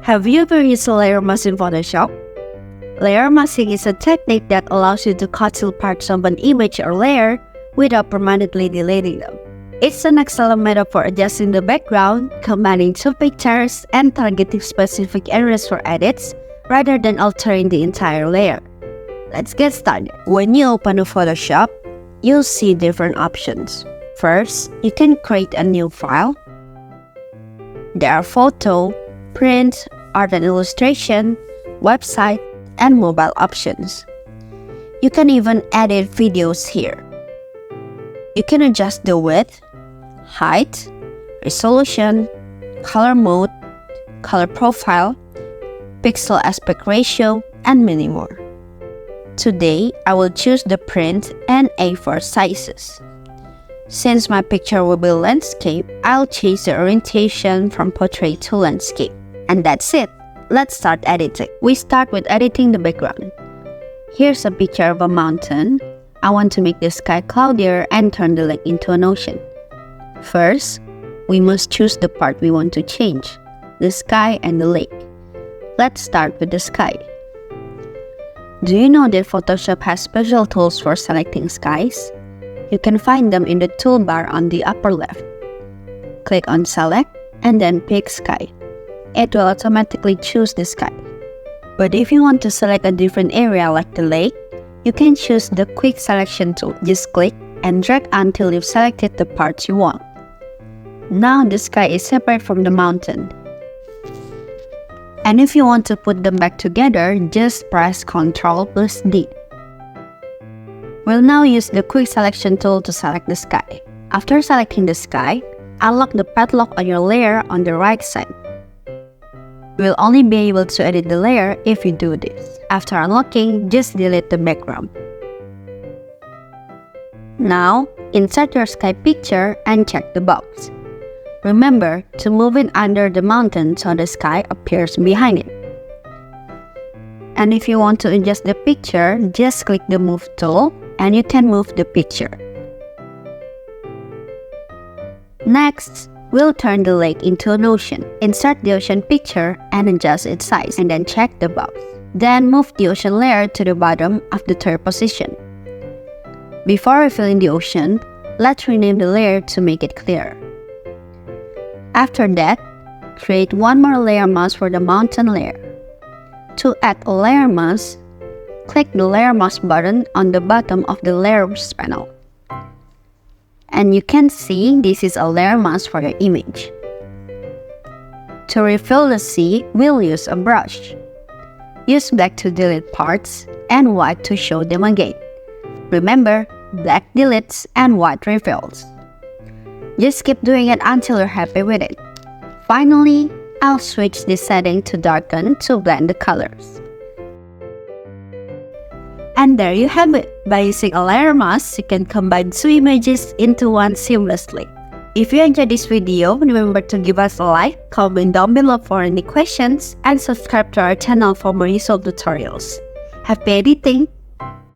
Have you ever used a layer mask in Photoshop? Layer masking is a technique that allows you to conceal parts of an image or layer without permanently deleting them. It's an excellent method for adjusting the background, combining two pictures, and targeting specific areas for edits rather than altering the entire layer. Let's get started. When you open a Photoshop, you'll see different options. First, you can create a new file. There are photo, print, art and illustration, website, and mobile options. You can even edit videos here. You can adjust the width, height, resolution, color mode, color profile, pixel aspect ratio, and many more. Today, I will choose the print and A4 sizes. Since my picture will be landscape, I'll change the orientation from portrait to landscape. And that's it. Let's start editing. We start with editing the background. Here's a picture of a mountain. I want to make the sky cloudier and turn the lake into an ocean. First, we must choose the part we want to change, the sky and the lake. Let's start with the sky. Do you know that Photoshop has special tools for selecting skies? You can find them in the toolbar on the upper left. Click on Select and then pick Sky. It will automatically choose the sky. But if you want to select a different area like the lake, you can choose the Quick Selection tool. Just click and drag until you've selected the parts you want. Now the sky is separate from the mountain. And if you want to put them back together, just press Ctrl+D. We'll now use the Quick Selection tool to select the sky. After selecting the sky, unlock the padlock on your layer on the right side. You'll only be able to edit the layer if you do this. After unlocking, just delete the background. Now, insert your sky picture and check the box. Remember to move it under the mountain so the sky appears behind it. And if you want to adjust the picture, just click the Move tool and you can move the picture. Next, we'll turn the lake into an ocean. Insert the ocean picture and adjust its size, and then check the box. Then move the ocean layer to the bottom of the third position. Before refilling the ocean, let's rename the layer to make it clearer. After that, create one more layer mask for the mountain layer. To add a layer mask, click the Layer Mask button on the bottom of the Layers panel. And you can see this is a layer mask for your image. To refill the sea, we'll use a brush. Use black to delete parts and white to show them again. Remember, black deletes and white refills. Just keep doing it until you're happy with it. Finally, I'll switch the setting to darken to blend the colors. And there you have it. By using a layer mask, you can combine two images into one seamlessly. If you enjoyed this video, remember to give us a like, comment down below for any questions, and subscribe to our channel for more useful tutorials. Happy editing!